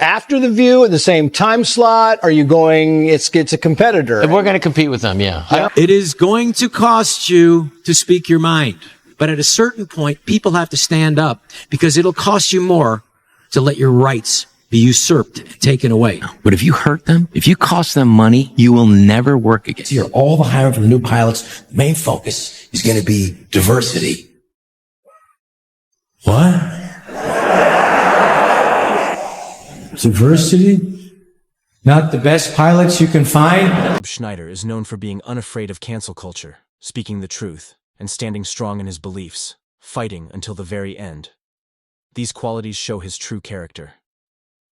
after The View at the same time slot? Are you going, it's a competitor? We're going to compete with them, yeah. It is going to cost you to speak your mind. But at a certain point, people have to stand up because it'll cost you more to let your rights be usurped and taken away. But if you hurt them, if you cost them money, you will never work again. Here, all the hiring for the new pilots, the main focus is going to be diversity. What? Diversity? Not the best pilots you can find? Rob Schneider is known for being unafraid of cancel culture, speaking the truth, and standing strong in his beliefs, fighting until the very end. These qualities show his true character.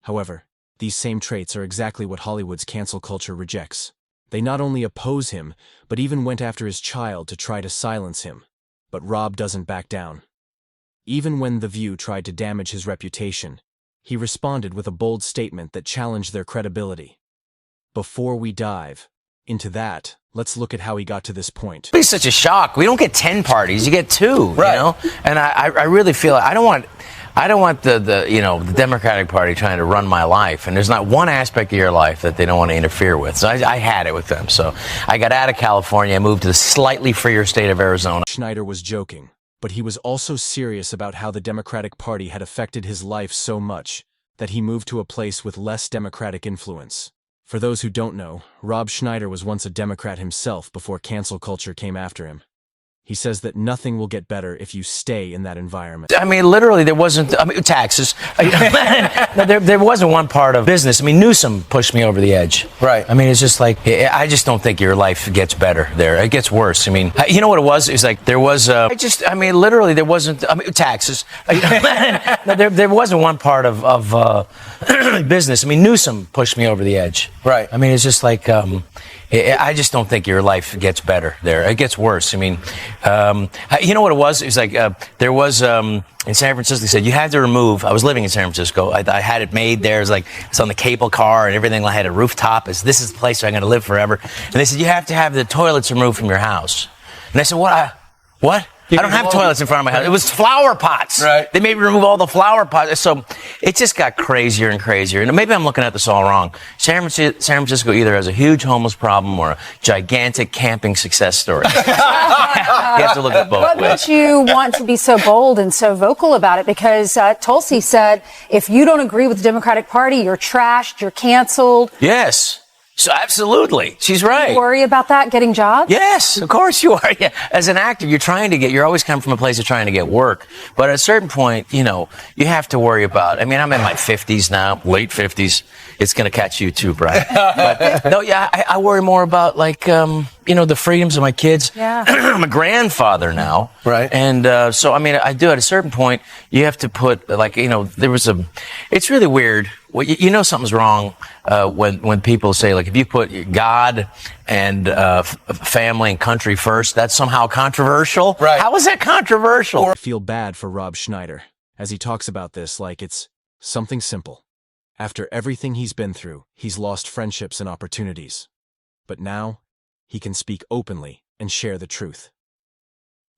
However, these same traits are exactly what Hollywood's cancel culture rejects. They not only oppose him, but even went after his child to try to silence him. But Rob doesn't back down. Even when The View tried to damage his reputation, he responded with a bold statement that challenged their credibility. Before we dive into that, let's look at how he got to this point. It's such a shock. We don't get 10 parties, you get 2, right. You know? And I really feel I don't want the Democratic Party trying to run my life. And there's not one aspect of your life that they don't want to interfere with. So I had it with them. So I got out of California. I moved to the slightly freer state of Arizona. Schneider was joking, but he was also serious about how the Democratic Party had affected his life so much that he moved to a place with less Democratic influence. For those who don't know, Rob Schneider was once a Democrat himself before cancel culture came after him. He says that nothing will get better if you stay in that environment. I mean, literally, there wasn't, taxes. there wasn't one part of business. I mean, Newsom pushed me over the edge. Right. I mean, it's just like, I just don't think your life gets better there. It gets worse. I mean, you know what it was? It's like, there was, literally, there wasn't, taxes. There wasn't one part of business. I mean, Newsom pushed me over the edge. Right. I mean, it's just like, I just don't think your life gets better there. It gets worse. I mean, you know what it was? It was like, there was, in San Francisco, they said, you had to remove, I was living in San Francisco. I had it made there. It's on the cable car and everything. I had a rooftop. This is the place where I'm going to live forever. And they said, you have to have the toilets removed from your house. And I said, what? I don't have toilets in front of my house. It was flower pots. Right. They made me remove all the flower pots. So it just got crazier and crazier. And maybe I'm looking at this all wrong. San Francisco either has a huge homeless problem or a gigantic camping success story. You have to look at both ways. What made you want to be so bold and so vocal about it? Because Tulsi said, if you don't agree with the Democratic Party, you're trashed, you're canceled. Yes. So absolutely. She's right. You worry about that, getting jobs? Yes, of course you are. Yeah. As an actor, you're always coming from a place of trying to get work. But at a certain point, you have to worry about, I mean, I'm in my 50s now, late 50s. It's going to catch you too, Brian. But, no, yeah, I worry more about the freedoms of my kids. Yeah. I'm a grandfather now. Right. And, so, I mean, I do at a certain point, you have to put, it's really weird. Well, something's wrong, when people say, if you put God and, family and country first, that's somehow controversial. Right. How is that controversial? I feel bad for Rob Schneider as he talks about this like it's something simple. After everything he's been through, he's lost friendships and opportunities. But now, he can speak openly and share the truth.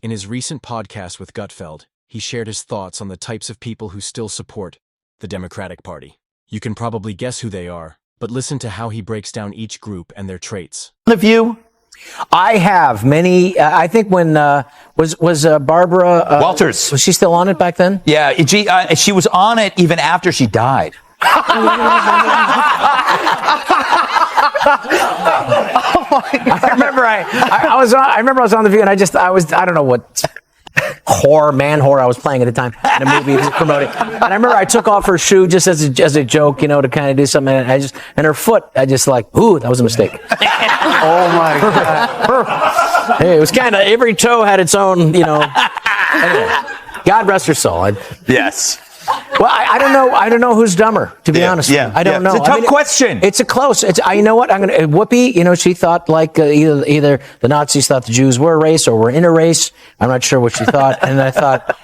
In his recent podcast with Gutfeld, he shared his thoughts on the types of people who still support the Democratic Party. You can probably guess who they are, but listen to how he breaks down each group and their traits. The View. I have many. I think when was Barbara Walters, was she still on it back then? Yeah, she was on it even after she died. Oh my God. I remember I was on The View, and I don't know what man whore I was playing at the time in a movie promoting. And I remember I took off her shoe just as a joke, to kind of do something. And her foot, ooh, that was a mistake. Oh my God. Hey, it was kind of, every toe had its own, Anyway, God rest her soul. Yes. Well, I don't know who's dumber, to be honest. Yeah, I don't know. It's a tough question. It's a close. You know what? Whoopi, she thought either the Nazis thought the Jews were a race or were in a race. I'm not sure what she thought. And I thought,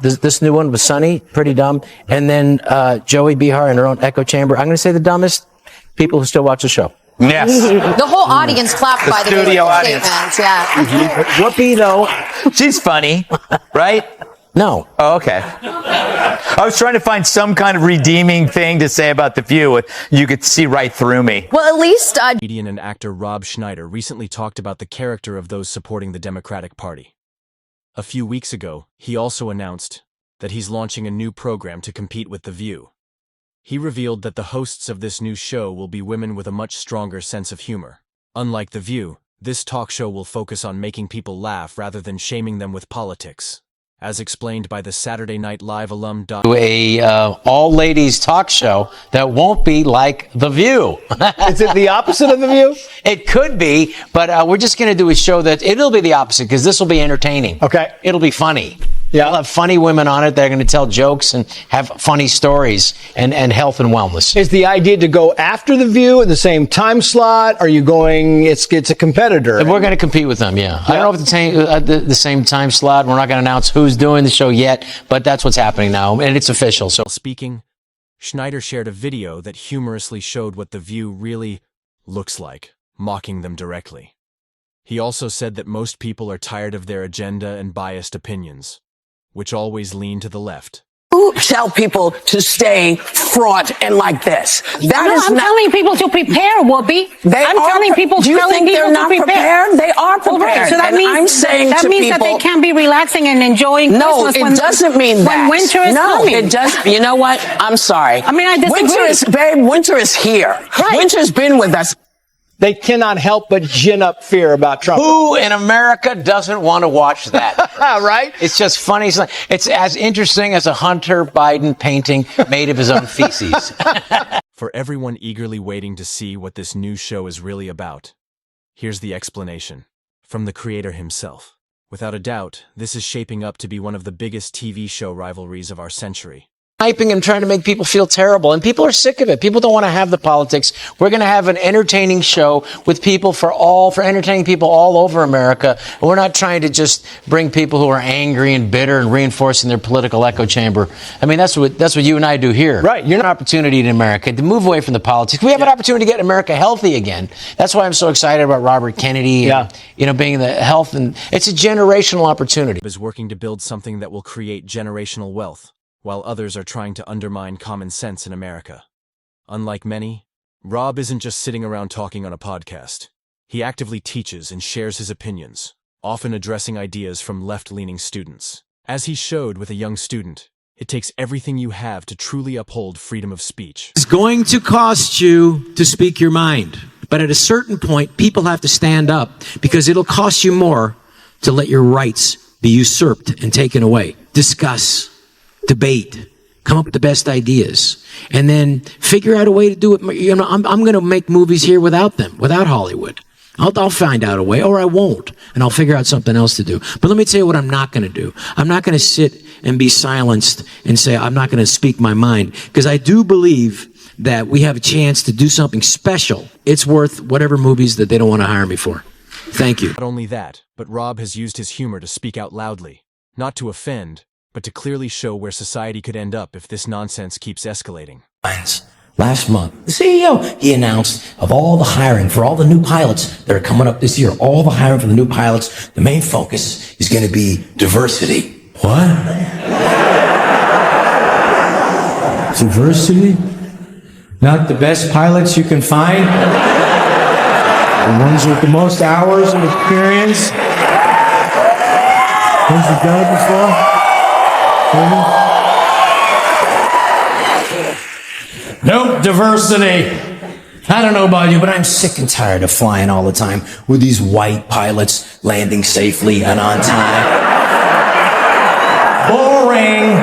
this new one was Sunny, pretty dumb. And then Joey Behar in her own echo chamber. I'm going to say the dumbest people who still watch the show. Yes. The whole audience clapped by the studio audience. Statements. Yeah. Whoopi, though, she's funny, right? No. Oh, okay. I was trying to find some kind of redeeming thing to say about The View. You could see right through me. Well, at least Comedian and actor Rob Schneider recently talked about the character of those supporting the Democratic Party. A few weeks ago, he also announced that he's launching a new program to compete with The View. He revealed that the hosts of this new show will be women with a much stronger sense of humor. Unlike The View, this talk show will focus on making people laugh rather than shaming them with politics. As explained by the Saturday Night Live alum A all-ladies talk show that won't be like The View. Is it the opposite of The View? It could be, but we're just going to do a show that it'll be the opposite because this will be entertaining. Okay. It'll be funny. Yeah. We'll have funny women on it. They're going to tell jokes and have funny stories and health and wellness. Is the idea to go after The View in the same time slot? Are you going, it's a competitor? And we're going to compete with them, yeah. I don't know if it's the same time slot. We're not going to announce who's doing the show yet, but that's what's happening now, and it's official. So, speaking, Schneider shared a video that humorously showed what The View really looks like, mocking them directly. He also said that most people are tired of their agenda and biased opinions, which always lean to the left. Who tell people to stay fraught and like this? I'm telling people to prepare, Whoopi. I'm telling people to prepare. They are prepared. Well, right. So that means that they can't be relaxing and enjoying Christmas. No, it doesn't mean that. When winter is coming. No, it doesn't. You know what? I'm sorry. I mean, I disagree. Winter is here. Right. Winter's been with us. They cannot help but gin up fear about Trump. who in America doesn't want to watch that? Right? It's just funny. It's as interesting as a Hunter Biden painting made of his own feces. For everyone eagerly waiting to see what this new show is really about, here's the explanation from the creator himself. Without a doubt, this is shaping up to be one of the biggest TV show rivalries of our century. Hyping and trying to make people feel terrible, and people are sick of it. People don't want to have the politics. We're going to have an entertaining show with people for entertaining people all over America. And we're not trying to just bring people who are angry and bitter and reinforcing their political echo chamber. I mean, that's what you and I do here. Right. You're an opportunity in America to move away from the politics. We have an opportunity to get America healthy again. That's why I'm so excited about Robert Kennedy and, being the health, and it's a generational opportunity. Is working to build something that will create generational wealth, while others are trying to undermine common sense in America. Unlike many, Rob isn't just sitting around talking on a podcast. He actively teaches and shares his opinions, often addressing ideas from left-leaning students. As he showed with a young student, it takes everything you have to truly uphold freedom of speech. It's going to cost you to speak your mind. But at a certain point, people have to stand up because it'll cost you more to let your rights be usurped and taken away. Discuss. Debate, come up with the best ideas, and then figure out a way to do it. You know, I'm going to make movies here without them, without Hollywood. I'll find out a way, or I won't, and I'll figure out something else to do. But let me tell you what I'm not going to do. I'm not going to sit and be silenced and say I'm not going to speak my mind, because I do believe that we have a chance to do something special. It's worth whatever movies that they don't want to hire me for. Thank you. Not only that, but Rob has used his humor to speak out loudly, not to offend, but to clearly show where society could end up if this nonsense keeps escalating. Last month, the CEO, he announced of all the hiring for all the new pilots that are coming up this year, all the hiring for the new pilots, the main focus is going to be diversity. What? Diversity? Not the best pilots you can find? The ones with the most hours of experience? Ones you've done it before? Nope, diversity. I don't know about you, but I'm sick and tired of flying all the time with these white pilots landing safely and on time. Boring.